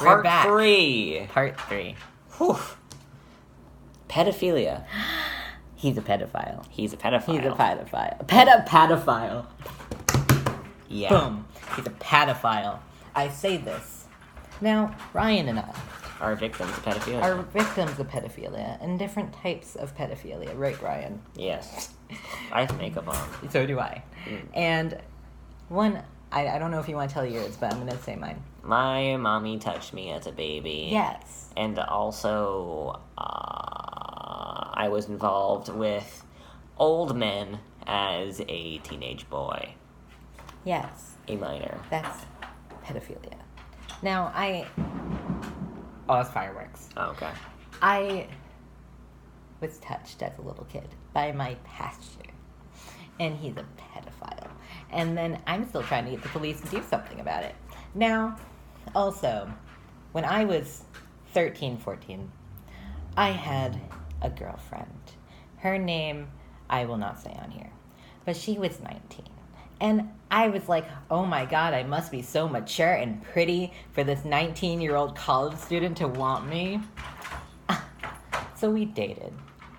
Part back. 3. Part 3. Whew. Pedophilia. He's a pedophile. He's a pedophile. He's a pedophile. Pedophile. Yeah. Boom. He's a pedophile. I say this. Now, Ryan and I Are victims of pedophilia. are victims of pedophilia and different types of pedophilia. Right, Ryan? Yes. I have makeup on. So do I. And one, I don't know if you want to tell yours, but I'm going to say mine. My mommy touched me as a baby. Yes. And also, I was involved with old men as a teenage boy. Yes. A minor. That's pedophilia. Now, Oh, that's fireworks. Oh, okay. I was touched as a little kid by my pastor, and he's a pedophile. And then I'm still trying to get the police to do something about it. Now, also, when I was 13, 14, I had a girlfriend. Her name, I will not say on here, but she was 19. And I was like, oh my God, I must be so mature and pretty for this 19-year-old college student to want me. So we dated,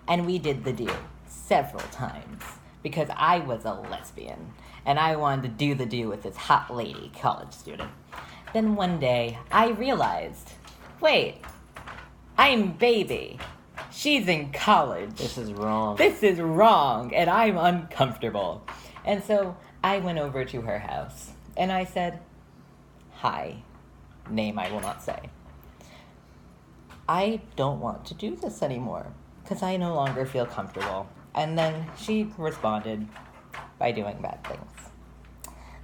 and we did the do several times because I was a lesbian, and I wanted to do the do with this hot lady college student. Then one day, I realized, wait, I'm baby. She's in college. This is wrong. This is wrong, and I'm uncomfortable. And so I went over to her house, and I said, hi, name I will not say. I don't want to do this anymore, because I no longer feel comfortable. And then she responded by doing bad things.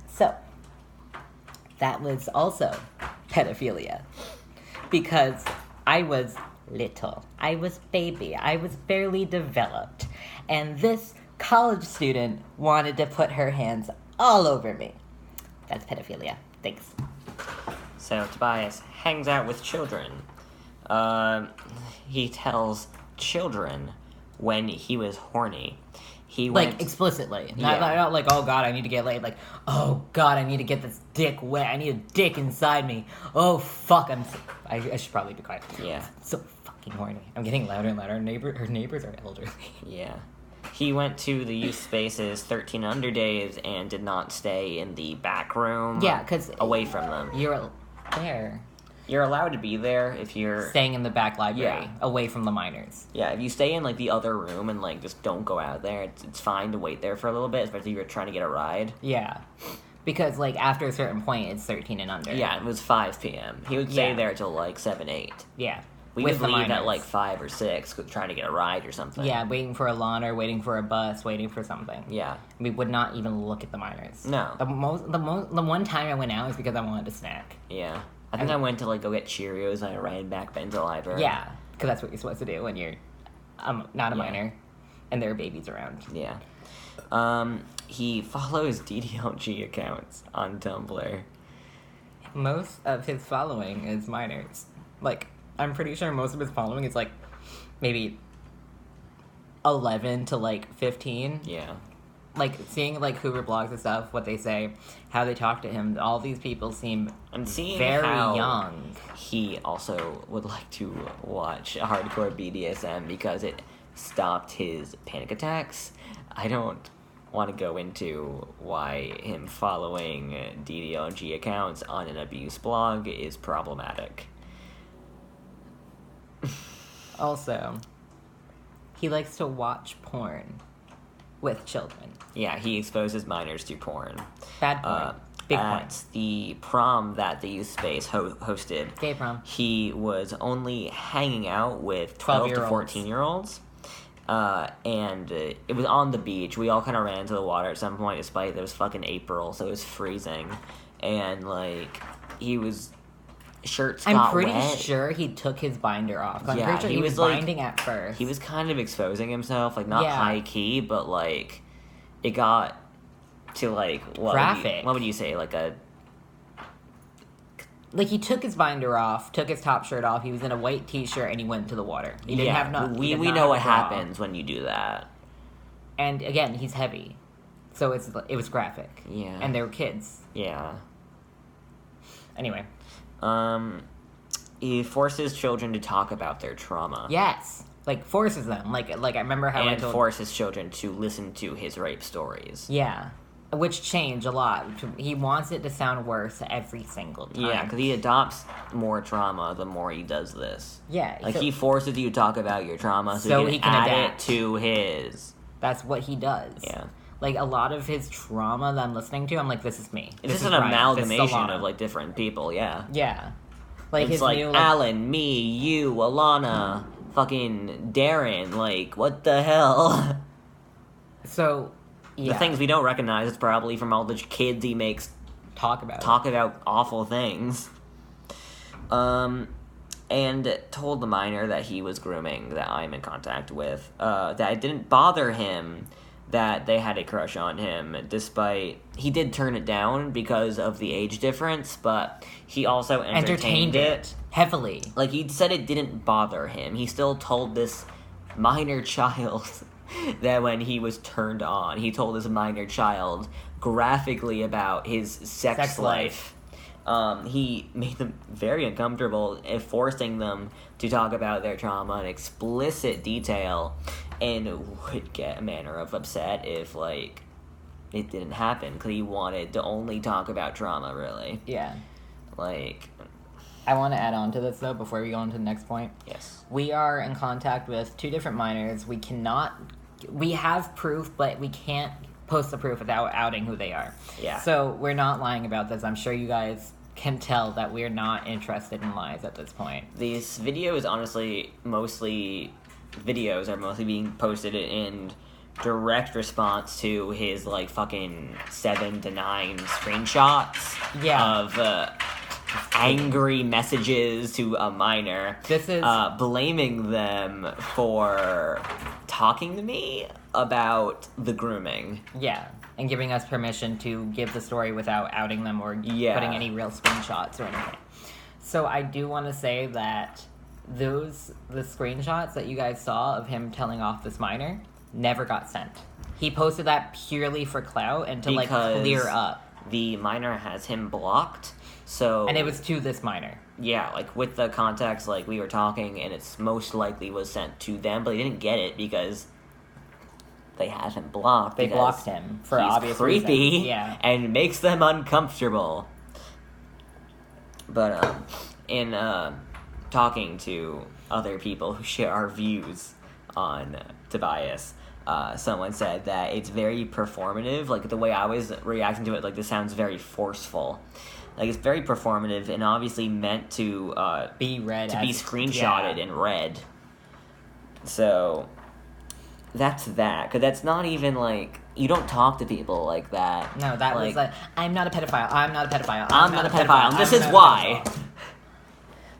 So, that was also pedophilia, because I was little. I was baby. I was barely developed. And this college student wanted to put her hands all over me. That's pedophilia. Thanks. So Tobias hangs out with children. He tells children when he was horny. He Like, went... explicitly. Yeah. Not like, oh God, I need to get laid. Like, oh God, I need to get this dick wet. I need a dick inside me. Oh, fuck, I should probably be quiet. Yeah. So fucking horny. I'm getting louder and louder. Her neighbors are elderly. Yeah. He went to the youth spaces 13 under days and did not stay in the back room. Yeah, because away from them. you're there. You're allowed to be there if you're... Staying in the back library, Yeah. away from the minors. Yeah, if you stay in, like, the other room and, like, just don't go out there, it's fine to wait there for a little bit, especially if you're trying to get a ride. Yeah. Because, like, after a certain point, it's 13 and under. Yeah, it was 5 p.m. He would stay Yeah. there till, like, 7, 8. Yeah. We With would the leave at, minors. like, 5 or 6, trying to get a ride or something. Yeah, waiting for a lawn or waiting for a bus, waiting for something. Yeah. We would not even look at the minors. No. The one time I went out was because I wanted a snack. Yeah. I think I went to, like, go get Cheerios and I ran back into the library. Yeah, because that's what you're supposed to do when you're not a Yeah. minor and there are babies around. Yeah. He follows DDLG accounts on Tumblr. Most of his following is minors. Like, I'm pretty sure most of his following is, like, maybe 11 to, like, 15. Yeah. Like, seeing, like, Hoover blogs and stuff, what they say, how they talk to him, all these people seem And seeing very how young. he also would like to watch hardcore BDSM because it stopped his panic attacks. I don't want to go into why him following DDLG accounts on an abuse blog is problematic. Also, he likes to watch porn with children. Yeah, he exposes minors to porn. Bad porn. Big porn. At the prom that the youth space hosted, Gay prom. he was only hanging out with 12 to 14-year-olds. And it was on the beach. We all kind of ran into the water at some point, despite it was fucking April, so it was freezing. And, like, he was... Shirts got I'm pretty wet. sure he took his binder off. I'm Yeah, pretty sure he he was was, like- binding at first. He was kind of exposing himself, like, not Yeah. high-key, but, like, it got to, like, Graphic. What would you say, like a... Like, he took his binder off, took his top shirt off, he was in a white t-shirt, and he went into the water. He didn't have no... we he did we not know have what a bra. happens when you do that. And, again, he's heavy. So it was graphic. Yeah. And they were kids. Yeah. Anyway. he forces children to talk about their trauma. Yes. Like, forces them. Like I remember how and forces children to listen to his rape stories. Yeah. Which change a lot. He wants it to sound worse every single time. Yeah, because he adopts more trauma the more he does this. Yeah. Like, he forces you to talk about your trauma so he can add adapt it to his. That's what he does. Yeah. Like, a lot of his trauma that I'm listening to, I'm like, this is me. It's just an amalgamation of, like, different people, yeah. Yeah. Like, it's his like, new, Alan, me, you, Alana, fucking Darren, like, what the hell? So, yeah. The things we don't recognize is probably from all the kids he makes talk about awful things. And told the minor that he was grooming, that I'm in contact with, that it didn't bother him that they had a crush on him, despite he did turn it down because of the age difference, but he also entertained it heavily. Like, he said it didn't bother him. He still told this minor child that when he was turned on, he told this minor child graphically about his sex life. He made them very uncomfortable, forcing them to talk about their trauma in explicit detail, and would get a manner of upset if, like, it didn't happen, because he wanted to only talk about trauma, really. Yeah. Like... I want to add on to this, though, before we go on to the next point. Yes. We are in contact with 2 different minors. We have proof, but we can't post the proof without outing who they are. Yeah. So we're not lying about this. I'm sure you guys can tell that we're not interested in lies at this point. These videos, honestly, videos are mostly being posted in direct response to his, like, fucking 7 to 9 screenshots of angry messages to a minor. This is blaming them for talking to me about the grooming. Yeah, and giving us permission to give the story without outing them or putting any real screenshots or anything. So I do want to say that the screenshots that you guys saw of him telling off this minor never got sent. He posted that purely for clout and to, like, clear up. The minor has him blocked, so... And it was to this minor. Yeah, like, with the context, like, we were talking, and it's most likely was sent to them, but they didn't get it because they had him blocked. They blocked him for obvious creepy reasons. Yeah. And makes them uncomfortable. But, in talking to other people who share our views on Tobias, someone said that it's very performative. Like, the way I was reacting to it, like, this sounds very forceful. Like, it's very performative and obviously meant to be read, to be screenshotted and read. So that's that. Because that's not even, like, you don't talk to people like that. No, that was like, I'm not a pedophile. I'm not a pedophile. I'm not a pedophile. This is why.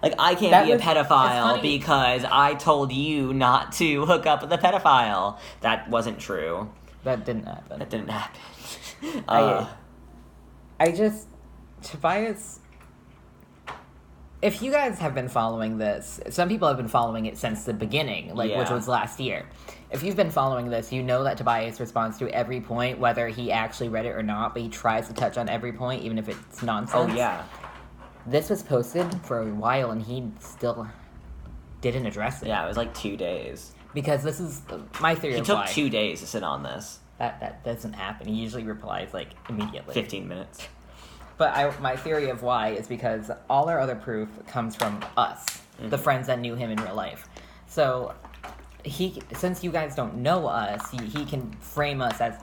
Like, I can't be a pedophile because I told you not to hook up with a pedophile. That wasn't true. That didn't happen. That didn't happen. Tobias, if you guys have been following this, some people have been following it since the beginning, which was last year. If you've been following this, you know that Tobias responds to every point, whether he actually read it or not, but he tries to touch on every point, even if it's nonsense. Oh, yeah. This was posted for a while, and he still didn't address it. Yeah, it was like 2 days. Because this is my theory He of took why. 2 days to sit on this. That doesn't happen. He usually replies, like, immediately. 15 minutes. But my theory of why is because all our other proof comes from us, the friends that knew him in real life. So, since you guys don't know us, he can frame us as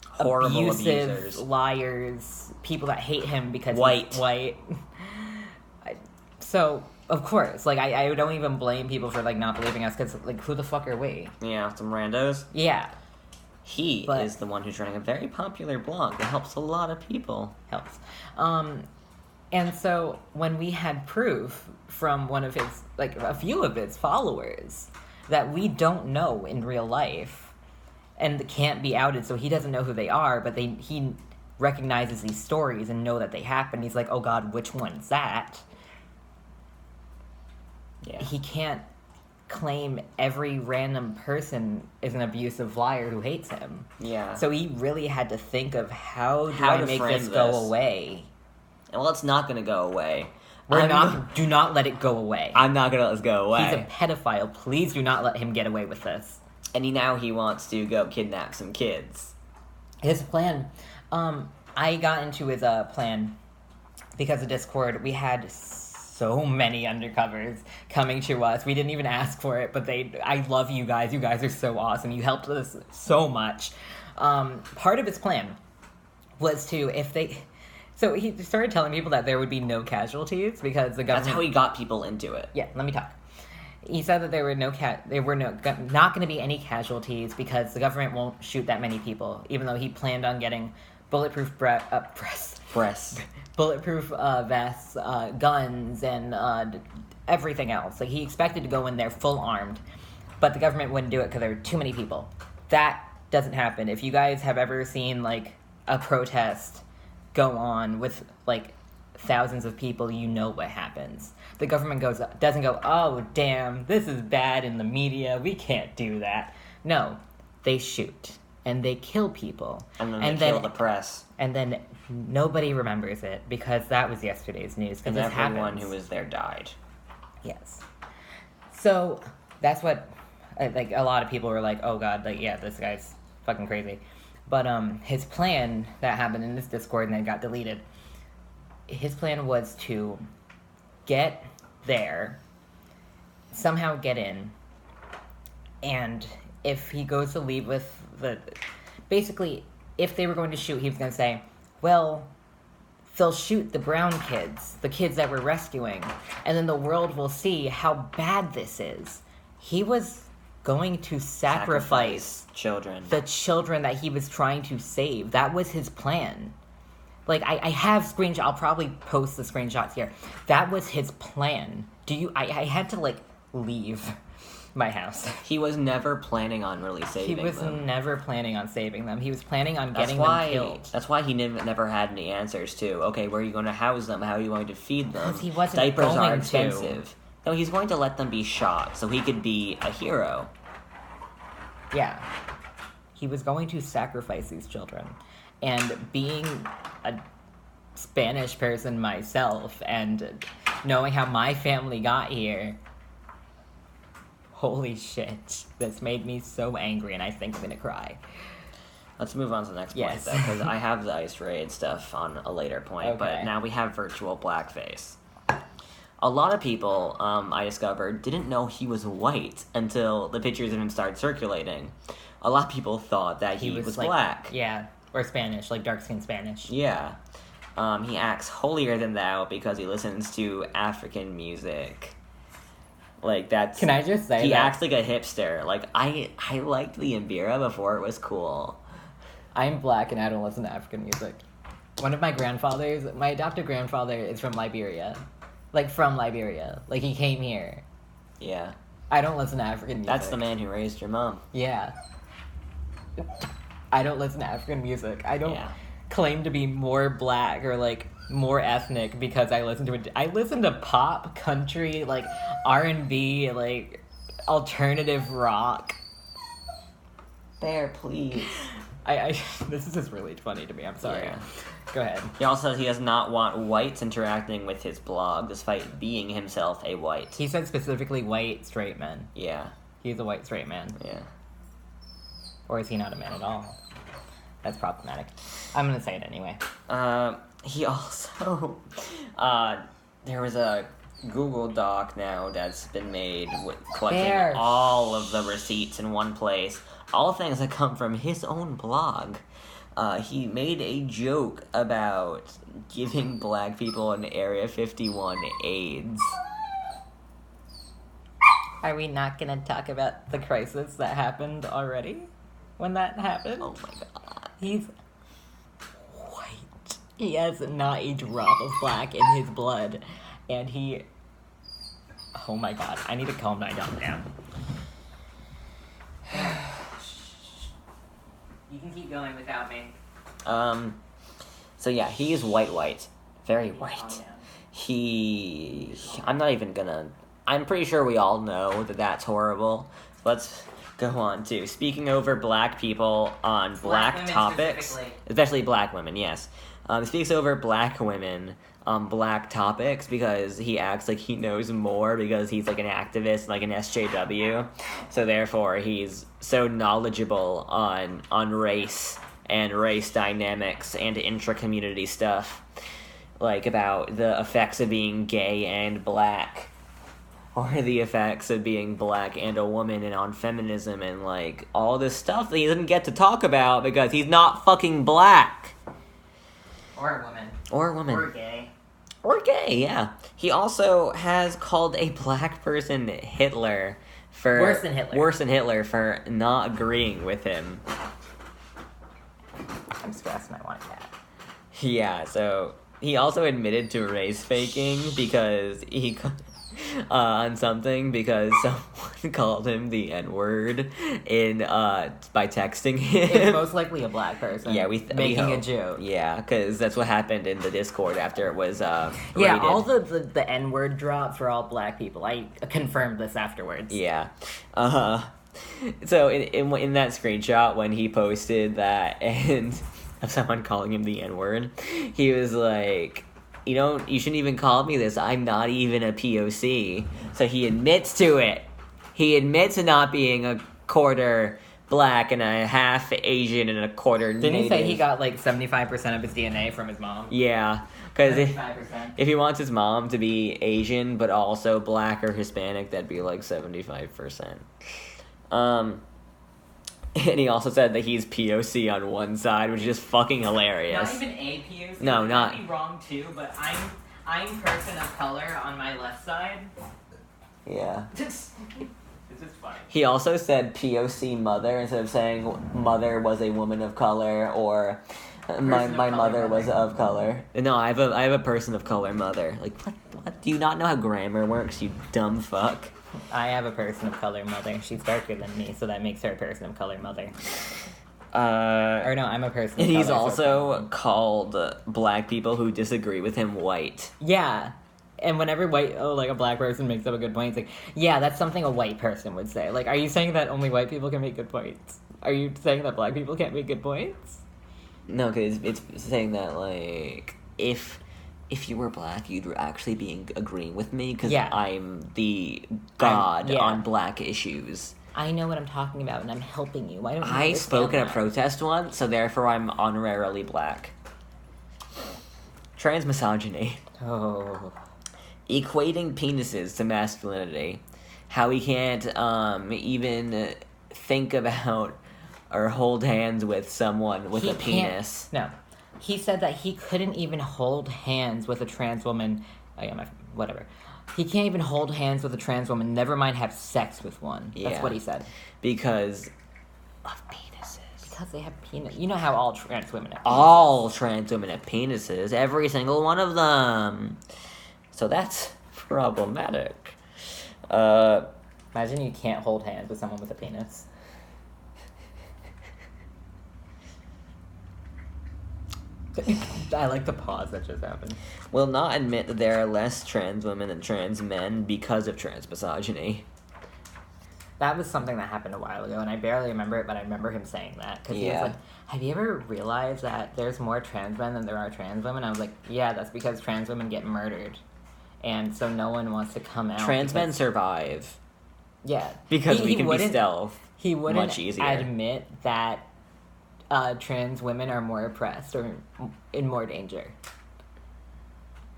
horrible abusive abusers, liars, people that hate him because white. he's white. So, of course, like, I don't even blame people for, like, not believing us, because, like, who the fuck are we? Yeah, some randos. Yeah. He is the one who's running a very popular blog that helps a lot of people. Helps. And so, when we had proof from one of his, like, a few of his followers that we don't know in real life, and can't be outed, so he doesn't know who they are, but he recognizes these stories and know that they happen. He's like, oh god, which one's that? Yeah. He can't claim every random person is an abusive liar who hates him. Yeah. So he really had to think of how do I make this go away? Well, it's not going to go away. Do not let it go away. I'm not gonna let this go away. He's a pedophile. Please do not let him get away with this. And now he wants to go kidnap some kids. His plan, I got into his plan because of Discord. We had so many undercovers coming to us. We didn't even ask for it, but I love you guys. You guys are so awesome. You helped us so much. Part of his plan was to, so he started telling people that there would be no casualties because the government... That's how he got people into it. Yeah, let me talk. He said that there were not going to be any casualties because the government won't shoot that many people, even though he planned on getting bulletproof bulletproof vests, guns, and everything else. Like, he expected to go in there full armed, but the government wouldn't do it because there were too many people. That doesn't happen. If you guys have ever seen, like, a protest go on with, like, thousands of people, you know what happens. The government doesn't go, oh, damn, this is bad in the media, we can't do that. No, they shoot, and they kill people. And then they kill the press. And then nobody remembers it, because that was yesterday's news. And everyone who was there died. Yes. So, that's what, like, a lot of people were like, oh god, like, yeah, this guy's fucking crazy. But, his plan that happened in this Discord and then got deleted, his plan was to get there, somehow get in, and if he goes to leave with basically, if they were going to shoot, he was going to say, well, they'll shoot the brown kids, the kids that we're rescuing, and then the world will see how bad this is. He was going to sacrifice children. The children that he was trying to save. That was his plan. Like, I have screenshots. I'll probably post the screenshots here. That was his plan. I had to, like, leave my house. He was never planning on really saving them. He was never planning on saving them. He was planning on getting them killed. That's why he never had any answers to, okay, where are you going to house them? How are you going to feed them? Because he wasn't Diapers going are to. expensive. No, he's going to let them be shot so he could be a hero. Yeah. He was going to sacrifice these children. And being a Spanish person myself and knowing how my family got here, holy shit, this made me so angry and I think I'm gonna cry. Let's move on to the next point, Yes. though, because I have the Ice Raid stuff on a later point, Okay. but now we have virtual blackface. A lot of people, I discovered, didn't know he was white until the pictures of him started circulating. A lot of people thought that he was like, black. Yeah, or Spanish, like dark-skinned Spanish. Yeah. He acts holier than thou because he listens to African music. Like, that's... Can I just say He that? acts like a hipster. Like, I liked the Imbira before it was cool. I'm black and I don't listen to African music. One of my grandfathers, my adopted grandfather is from Liberia. Like, from Liberia. Like, he came here. Yeah. I don't listen to African music. That's the man who raised your mom. Yeah. I don't listen to African music. I don't Yeah. claim to be more black or, like, more ethnic because I listen to it. I listen to pop, country, like, R&B, like, alternative rock. Bear, please. This is just really funny to me. I'm sorry. Yeah. Go ahead. He also says he does not want whites interacting with his blog, despite being himself a white. He said specifically white straight men. Yeah. He's a white straight man. Yeah. Or is he not a man at all? That's problematic. I'm gonna say it anyway. He also... there was a Google Doc now that's been made with collecting Bear. all of the receipts in one place. All things that come from his own blog. He made a joke about giving black people in Area 51 AIDS. Are we not gonna talk about the crisis that happened already? When that happened? Oh my god. He's white. He has not a drop of black in his blood. And he... Oh my god. I need to calm down now. You can keep going without me. So yeah, he is white. Very Calm white. down. I'm not even gonna... I'm pretty sure we all know that that's horrible. Let's go on to speaking over black people on black women topics. specifically. Especially black women, yes. He speaks over black women black topics because he acts like he knows more because he's like an activist, like an SJW. So therefore, he's so knowledgeable on race and race dynamics and intra-community stuff, like about the effects of being gay and black, or the effects of being black and a woman, and on feminism and like all this stuff that he doesn't get to talk about because he's not fucking black. Or a woman. Or a woman. Or gay. Or gay, yeah. He also has called a black person Hitler for... Worse than Hitler. Worse than Hitler for not agreeing with him. I'm stressed and I want a cat. Yeah, so he also admitted to race faking because he... on something because someone called him the N-word by texting him. It's most likely a black person. Yeah, making a joke. Yeah, because that's what happened in the Discord after it was Yeah, rated. all the N-word drops for all black people. I confirmed this afterwards. Yeah. So in that screenshot when he posted that and of someone calling him the N-word, he was like, you shouldn't even call me this. I'm not even a POC. So he admits to it. He admits to not being a quarter black and a half Asian and a quarter Didn't native. he say he got like 75% of his DNA from his mom? Yeah, because 75%. if he wants his mom to be Asian but also black or Hispanic, that'd be like 75%. And he also said that he's POC on one side, which is just fucking hilarious. Not even a POC. No, not. Might be wrong too, but I'm person of color on my left side. Yeah. This is funny. He also said POC mother instead of saying mother was a woman of color or my mother was of color. No, I have a person of color mother. Like what? Do you not know how grammar works, you dumb fuck? I have a person of color mother. She's darker than me, so that makes her a person of color mother. Or no, I'm a person of And he's color, also called black people who disagree with him white. Yeah. And whenever a black person makes up a good point, it's like, yeah, that's something a white person would say. Like, are you saying that only white people can make good points? Are you saying that black people can't make good points? No, because it's saying that, like, if you were black, you'd actually be agreeing with me, because Yeah. I'm the god yeah. on black issues. I know what I'm talking about, and I'm helping you. Why don't you I spoke at a understand protest once, so therefore I'm honorarily black. Trans misogyny. that? Oh. Equating penises to masculinity. How he can't even think about or hold hands with someone with a penis. No. He said that he couldn't even hold hands with a trans woman. Whatever. He can't even hold hands with a trans woman, never mind have sex with one. Yeah. That's what he said. Because of penises. Because they have penis. You know how all trans women have penises. All trans women have penises. Every single one of them. So that's problematic. Imagine you can't hold hands with someone with a penis. I like the pause that just happened. Will not admit that there are less trans women than trans men because of trans misogyny. That was something that happened a while ago, and I barely remember it, but I remember him saying that. Because he was Yeah. like, have you ever realized that there's more trans men than there are trans women? I was like, yeah, that's because trans women get murdered. And so no one wants to come out. Trans men survive. Yeah. Because we can be wouldn't- stealth. He wouldn't much easier. admit that trans women are more oppressed or in more danger.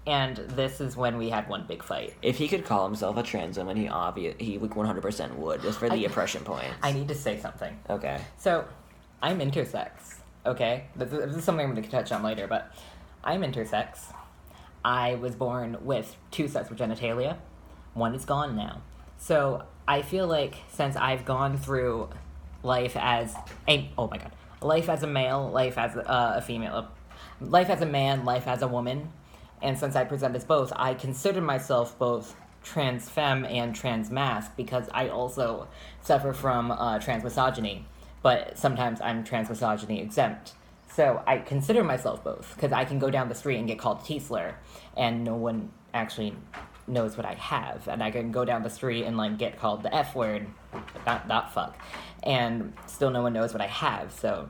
And this is when we had one big fight. If he could call himself a trans woman, he 100% would, just for the oppression points. I need to say something. Okay. So, I'm intersex, okay? This is something I'm going to touch on later, but I'm intersex. I was born with 2 sets of genitalia. One is gone now. So, I feel like since I've gone through life as life as a male, life as a female, life as a man, life as a woman, and since I present as both, I consider myself both trans femme and trans masc because I also suffer from trans misogyny, but sometimes I'm trans misogyny exempt. So I consider myself both because I can go down the street and get called T-slur, and no one actually knows what I have, and I can go down the street and like get called the F word, not fuck, and still no one knows what I have. So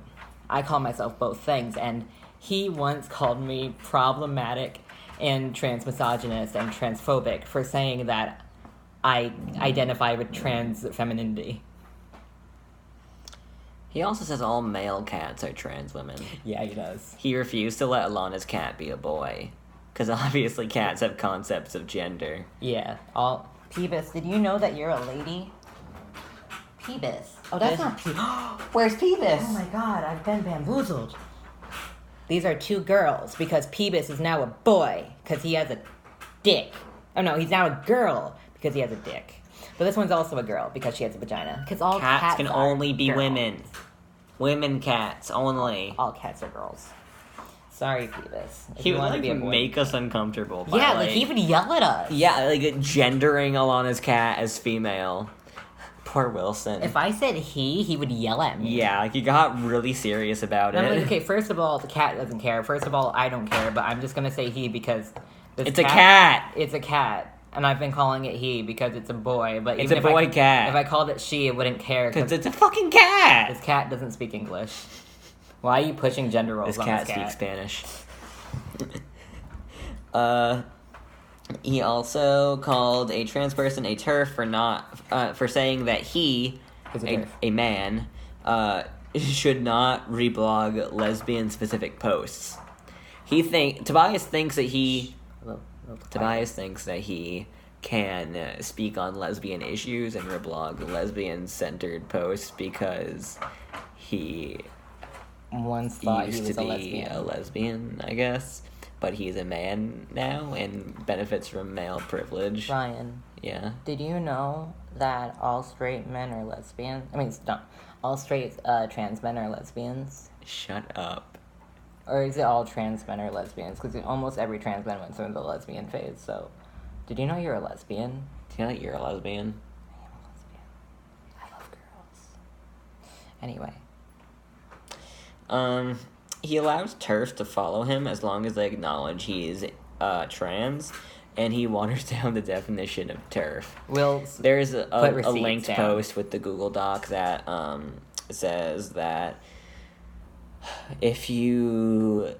I call myself both things, and he once called me problematic and trans misogynist and transphobic for saying that I identify with trans femininity. He also says all male cats are trans women. Yeah, he does. He refused to let Alana's cat be a boy. Because obviously cats have concepts of gender. Yeah. Peebus, did you know that you're a lady? Peebus. Oh, that's not Peebus. Where's Peebus? Oh my god, I've been bamboozled. These are two girls because Peebus is now a boy because he has a dick. Oh no, he's now a girl because he has a dick. But this one's also a girl because she has a vagina. Because all cats can are only be girls. women. Women cats only. All cats are girls. Sorry, Peebus. If He you would want to like be a boy, make us uncomfortable. By, yeah, like he would yell at us. Yeah, like gendering Alana's cat as female. Poor Wilson. If I said he would yell at me. Yeah, like he got really serious about And it. I'm like, okay, first of all, the cat doesn't care. First of all, I don't care, but I'm just gonna say he because It's a cat. It's a cat, and I've been calling it he because it's a boy. But It's even a if boy cat. If I called it she, it wouldn't care Because it's a fucking cat. this cat doesn't speak English. Why are you pushing gender roles This on cat this cat? speaks Spanish. He also called a trans person a TERF for saying that he, Is a TERF. a man, should not reblog lesbian specific posts. Tobias thinks that he can speak on lesbian issues and reblog lesbian centered posts because he Once thought he used was to a be lesbian. a lesbian, I guess. But he's a man now and benefits from male privilege. Ryan, Yeah. did you know that all straight men are lesbians? I mean, not all straight trans men are lesbians. Shut up. Or is it all trans men are lesbians? Because almost every trans man went through the lesbian phase. So, did you know you're a lesbian? Do you know that you're a lesbian? I am a lesbian. I love girls. Anyway. He allows TERFs to follow him as long as they acknowledge he is trans, and he waters down the definition of TERF. There's a linked post with the Google Doc that says that if you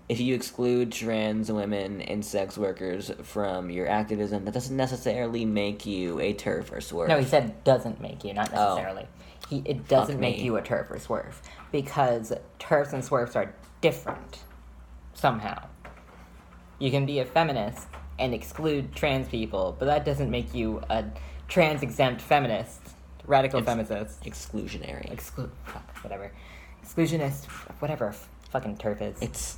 exclude trans women and sex workers from your activism, that doesn't necessarily make you a TERF or SWERF. No, he said doesn't make you, not necessarily. It doesn't make you a TERF or SWERF. Because TERFs and SWERFs are different. Somehow. You can be a feminist and exclude trans people, but that doesn't make you a trans-exempt feminist. Radical feminist. Exclusionary. Whatever. Exclusionist, whatever fucking TERF is. It's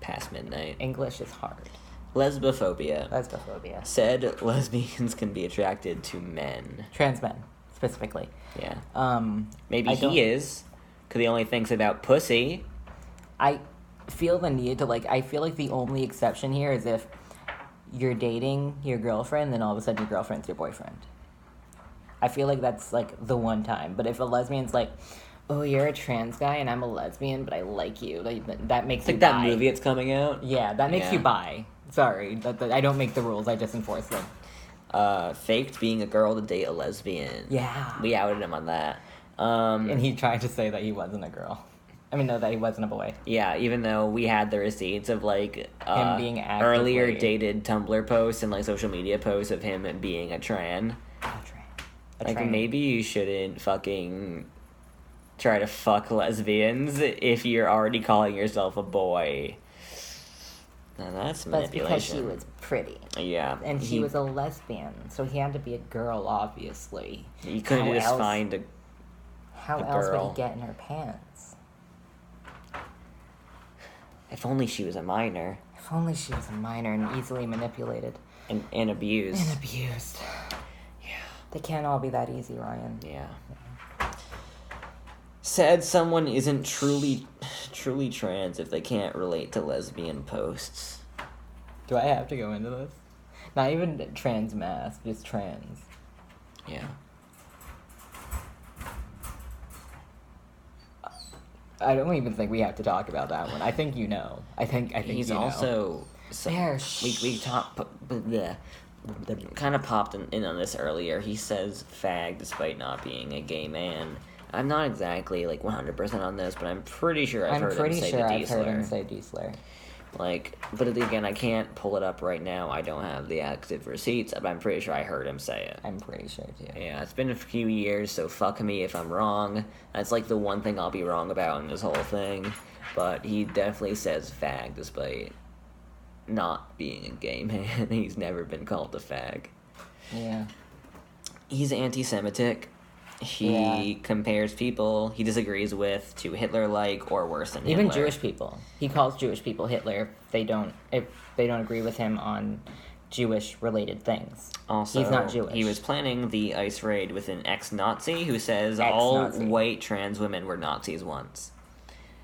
past midnight. English is hard. Lesbophobia. Lesbophobia. Said lesbians can be attracted to men. Trans men, specifically. Yeah. Maybe he is, because he only thinks about pussy. I feel the need to, I feel like the only exception here is if you're dating your girlfriend, then all of a sudden your girlfriend's your boyfriend. I feel like that's, the one time. But if a lesbian's like, oh, you're a trans guy and I'm a lesbian, but I like you, that makes you bi. That movie that's coming out? Yeah, that makes you bi. Sorry, I don't make the rules, I just enforce them. Faked being a girl to date a lesbian. Yeah. We outed him on that. And he tried to say that he wasn't a girl. I mean, no, that he wasn't a boy. Yeah, even though we had the receipts of, him being actively... earlier dated Tumblr posts and, social media posts of him being a tran. Maybe you shouldn't fucking try to fuck lesbians if you're already calling yourself a boy. Now that's manipulation. That's because she was pretty. Yeah. And she was a lesbian, so he had to be a girl, obviously. He couldn't just find a How a else girl. would he get in her pants? If only she was a minor. If only she was a minor and easily manipulated. And abused. And abused. Yeah. They can't all be that easy, Ryan. Yeah. Said someone isn't truly trans if they can't relate to lesbian posts. Do I have to go into this? Not even trans mass, just trans. Yeah. I don't even think we have to talk about that one. I think you know. I think He's you know. also There. we kind of popped in on this earlier. He says fag despite not being a gay man. I'm not exactly 100% on this, but I'm pretty sure I've heard him say the D slur. Like, but again, I can't pull it up right now. I don't have the active receipts, but I'm pretty sure I heard him say it. I'm pretty sure too. Yeah, it's been a few years, so fuck me if I'm wrong. That's like the one thing I'll be wrong about in this whole thing. But he definitely says fag despite not being a gay man. He's never been called a fag. Yeah. He's anti-Semitic. He compares people he disagrees with to Hitler-like or worse than Even Hitler. Jewish people. He calls Jewish people Hitler if they don't agree with him on Jewish-related things. Also, he's not Jewish. He was planning the ice raid with an ex-Nazi who says Ex-Nazi. all white trans women were Nazis once.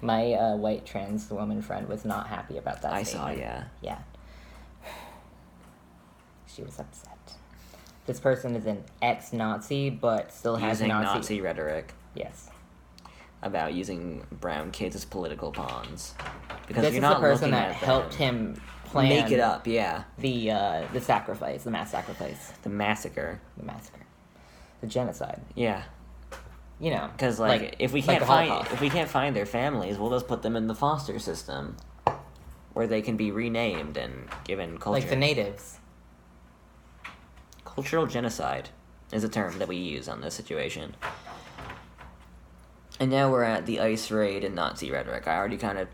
My white trans woman friend was not happy about that I statement. saw, yeah. Yeah. She was upset. This person is an ex-Nazi, but still has Using Nazi rhetoric Yes. about using brown kids as political pawns. Because This you're is not the person looking that at helped them. him plan... Make it up, yeah. The sacrifice, the mass sacrifice. The massacre. The massacre. The genocide. Yeah. You know. Because, like, if we like can't the find Holocaust. if we can't find their families, we'll just put them in the foster system, where they can be renamed and given culture. Like the natives. Cultural genocide is a term that we use on this situation. And now we're at the ice raid and Nazi rhetoric. I already kind of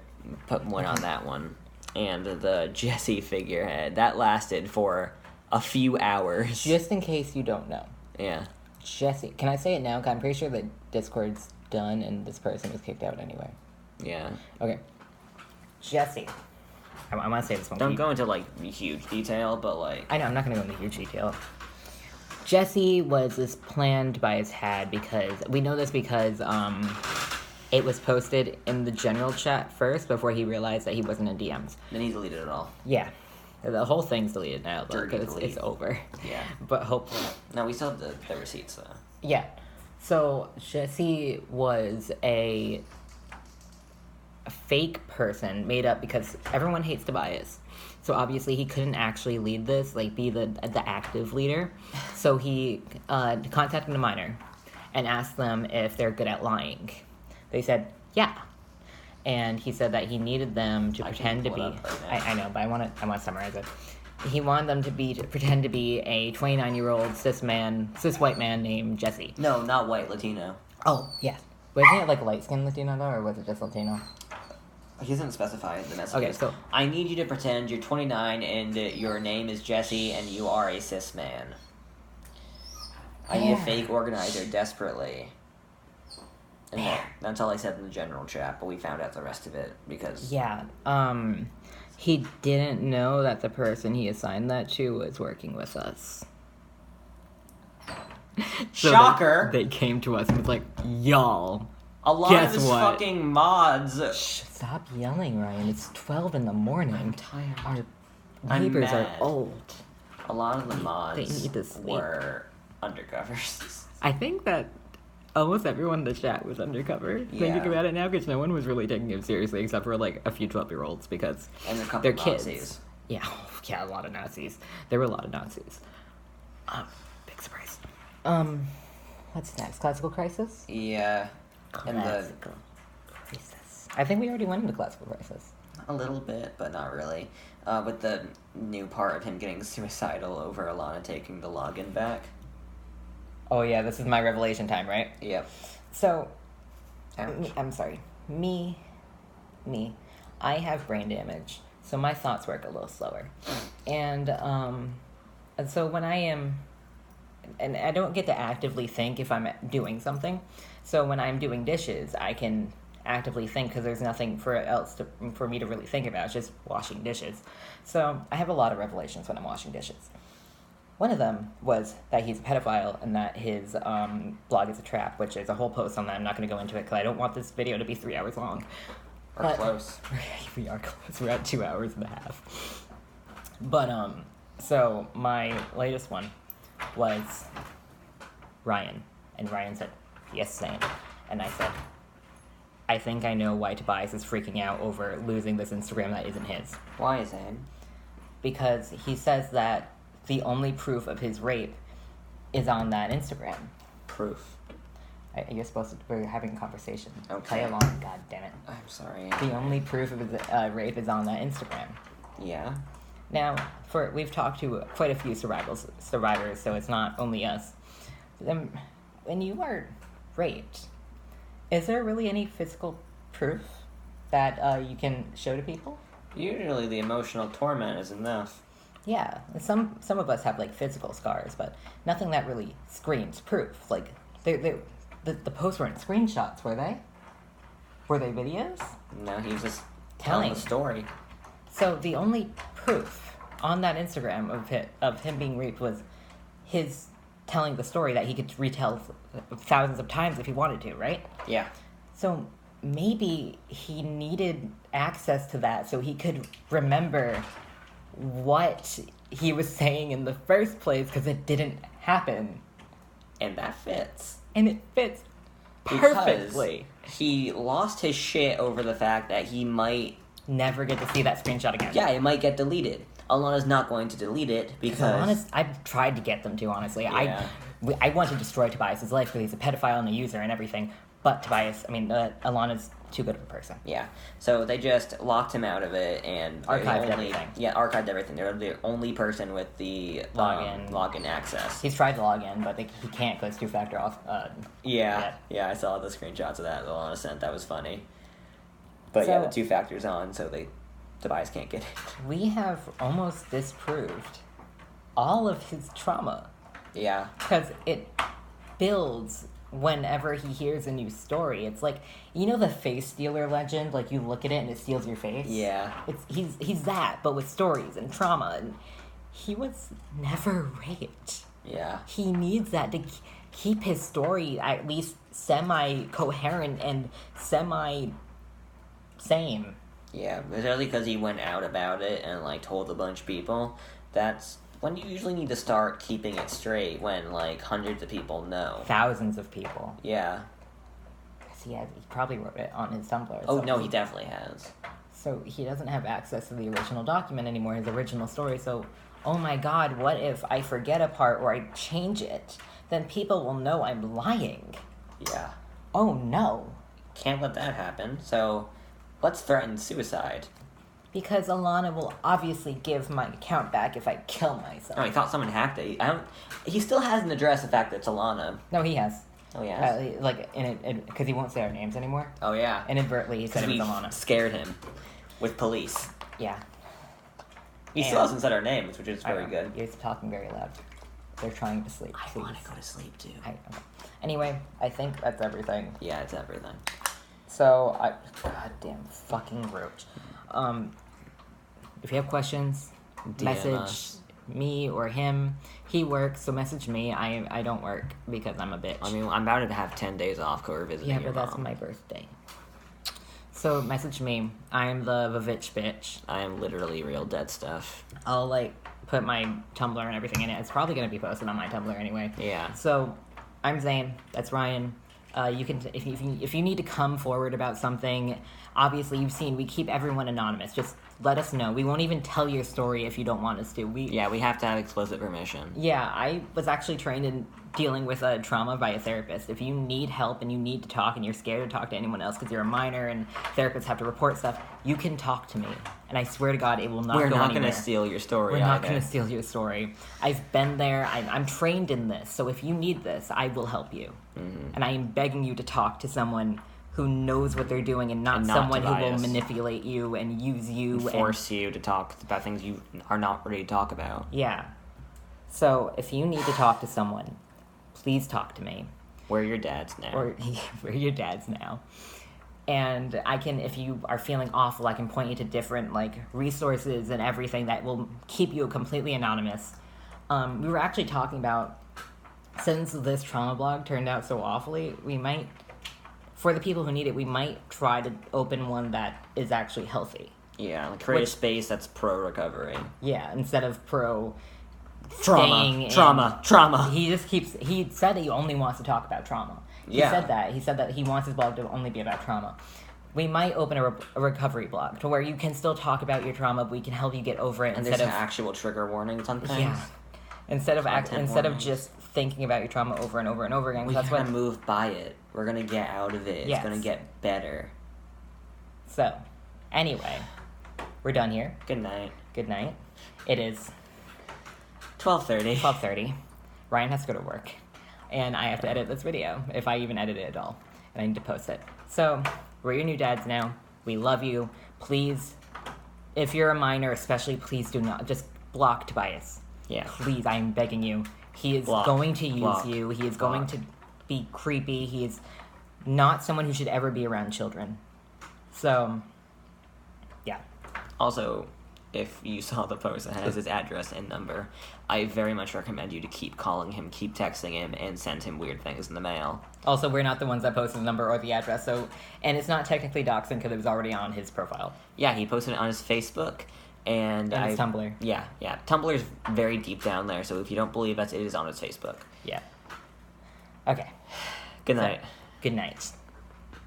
put one on that one. And the Jesse figurehead. That lasted for a few hours. Just in case you don't know. Yeah. Jesse. Can I say it now? 'Cause I'm pretty sure that Discord's done and this person was kicked out anyway. Yeah. Okay. Jesse. I want to say this one. Don't go into, like, huge detail, but, like... I know, I'm not going to go into huge detail. Jesse was this planned by his dad because... We know this because it was posted in the general chat first before he realized that he wasn't in DMs. Then he deleted it all. Yeah. The whole thing's deleted now, though, Dirty because it's delete. over. Yeah. But hopefully... No, we still have the receipts, though. Yeah. So, Jesse was a fake person made up because everyone hates Tobias. So obviously he couldn't actually lead this, like be the active leader. So he contacted a minor and asked them if they're good at lying. They said, yeah. And he said that he needed them to pretend to be... I know, but I want to summarize it. He wanted them to pretend to be a 29-year-old cis white man named Jesse. No, not white, Latino. Oh, yeah. Wasn't it like light-skinned Latino, though, or was it just Latino? He doesn't specify the message. Okay, so... I need you to pretend you're 29 and your name is Jesse and you are a cis man. I need a fake organizer desperately. And that's all I said in the general chat, but we found out the rest of it because... Yeah, he didn't know that the person he assigned that to was working with us. So Shocker! They came to us and was like, y'all, A lot guess of his what? fucking mods... Stop yelling, Ryan. It's 12 in the morning. I'm tired. Our I'm neighbors are mad. old. A lot of the mods They need to sleep. were undercovers. I think that almost everyone in the chat was undercover, thinking Yeah. about it now, because no one was really taking it seriously except for, like, a few 12-year-olds, because And a couple they're of kids. Nazis. Yeah, a lot of Nazis. There were a lot of Nazis. Big surprise. What's next? Classical Crisis? Yeah. And the... Classical Crisis. I think we already went into Classical Crisis. A little bit, but not really. With the new part of him getting suicidal over Alana taking the login back. Oh yeah, this is my revelation time, right? Yep. So, Ouch. I'm sorry. Me. I have brain damage, so my thoughts work a little slower. And so when I am... And I don't get to actively think if I'm doing something. So when I'm doing dishes, I can actively think because there's nothing for me to really think about. It's just washing dishes. So I have a lot of revelations when I'm washing dishes. One of them was that he's a pedophile and that his blog is a trap, which is a whole post on that. I'm not going to go into it because I don't want this video to be 3 hours long. We're close. We are close. We're at 2 hours and a half. But, so my latest one was Ryan. And Ryan said, yes, Sam. And I said, I think I know why Tobias is freaking out over losing this Instagram that isn't his. Why is it? Because he says that the only proof of his rape is on that Instagram. Proof. You're supposed to. We're having a conversation. Okay. Play along. God damn it. I'm sorry. The only proof of his rape is on that Instagram. Yeah. Now, we've talked to quite a few survivors, so it's not only us. When you are raped, is there really any physical proof that you can show to people? Usually the emotional torment is enough. Yeah, some of us have like physical scars, but nothing that really screams proof. Like the posts weren't screenshots, were they? Were they videos? No, he was just telling the story. So the only proof on that Instagram of him being raped was his telling the story that he could retell thousands of times if he wanted to, right? Yeah. So maybe he needed access to that so he could remember what he was saying in the first place, because it didn't happen. And that fits. And it fits perfectly. Because he lost his shit over the fact that he might... Never get to see that screenshot again. Yeah, it might get deleted. Alana's not going to delete it because... I've tried to get them to, honestly. Yeah. I want to destroy Tobias's life because he's a pedophile and a user and everything. But Alana's too good of a person. Yeah. So they just locked him out of it and... Archived everything. Yeah, archived everything. They're the only person with the login access. He's tried to log in, but he can't because two-factor off. Yeah, I saw the screenshots of that Alana sent. That was funny. But yeah, the two factors on, so Tobias can't get it. We have almost disproved all of his trauma. Yeah. Because it builds whenever he hears a new story. It's like, you know the face stealer legend? Like, you look at it and it steals your face? Yeah. He's that, but with stories and trauma. And he was never raped. Yeah. He needs that to keep his story at least semi-coherent and same. Yeah, especially because he went out about it and, like, told a bunch of people. That's when you usually need to start keeping it straight, when, like, hundreds of people know. Thousands of people. Yeah. He probably wrote it on his Tumblr. Oh, no, he definitely has. So he doesn't have access to the original document anymore, his original story. So, oh my god, what if I forget a part or I change it? Then people will know I'm lying. Yeah. Oh, no. Can't let that happen, so... Let's threaten suicide. Because Alana will obviously give my account back if I kill myself. Oh, he thought someone hacked it. He still hasn't addressed the fact that it's Alana. No, he has. Oh, he has? Because he won't say our names anymore. Oh, yeah. Inadvertently, he said it was Alana. Scared him with police. Yeah. He still hasn't said our names, which is very good. He's talking very loud. They're trying to sleep. I want to go to sleep, too. Anyway, I think that's everything. Yeah, it's everything. So, goddamn fucking roach. If you have questions, message me or him. He works, so message me. I don't work because I'm a bitch. I mean, I'm about to have 10 days off because we're visiting your mom. That's my birthday. So, message me. I am the Vavitch bitch. I am literally real dead stuff. I'll, put my Tumblr and everything in it. It's probably going to be posted on my Tumblr anyway. Yeah. So, I'm Zane. That's Ryan. You can, if you need to come forward about something, obviously you've seen we keep everyone anonymous. Just let us know. We won't even tell your story if you don't want us to. We have to have explicit permission. Yeah, I was actually trained in dealing with trauma by a therapist. If you need help and you need to talk and you're scared to talk to anyone else because you're a minor and therapists have to report stuff, you can talk to me. And I swear to God, it will not go anywhere. We're not going to steal your story. We're not going to steal your story. I've been there. I'm trained in this. So if you need this, I will help you. Mm-hmm. And I am begging you to talk to someone who knows what they're doing and not someone who will manipulate you and use you and force you to talk about things you are not ready to talk about. Yeah. So if you need to talk to someone, please talk to me. We're your dads now. We're your dads now. And I can, if you are feeling awful, I can point you to different resources and everything that will keep you completely anonymous. We were actually talking about, since this trauma blog turned out so awfully, we might, for the people who need it, we might try to open one that is actually healthy. Yeah, create a space that's pro-recovery. Yeah, instead of pro... Trauma. He said he only wants to talk about trauma. He said that he wants his blog to only be about trauma. We might open a recovery blog to where you can still talk about your trauma, but we can help you get over it. And there's actual trigger warnings on things. Yeah. Instead of 10 warnings. just thinking about your trauma over and over and over again. We That's gotta what. move by it. We're gonna get out of it. Yes. It's gonna get better. So, anyway, we're done here. Good night. Good night. It is 12:30. 12:30. Ryan has to go to work, and I have to edit this video if I even edit it at all, and I need to post it. So, we're your new dads now. We love you. Please, if you're a minor, especially, please do not just block Tobias. Yeah. Please, I'm begging you. He is Block. going to use Block. you. He is Block. going to be creepy. He is not someone who should ever be around children. So, yeah. Also, if you saw the post that has his address and number, I very much recommend you to keep calling him, keep texting him, and send him weird things in the mail. Also, we're not the ones that posted the number or the address, so, and it's not technically doxing because it was already on his profile. Yeah, he posted it on his Facebook, and his Tumblr. Yeah. Tumblr's very deep down there, so if you don't believe us, it is on his Facebook. Yeah. Okay. Good night. Good night.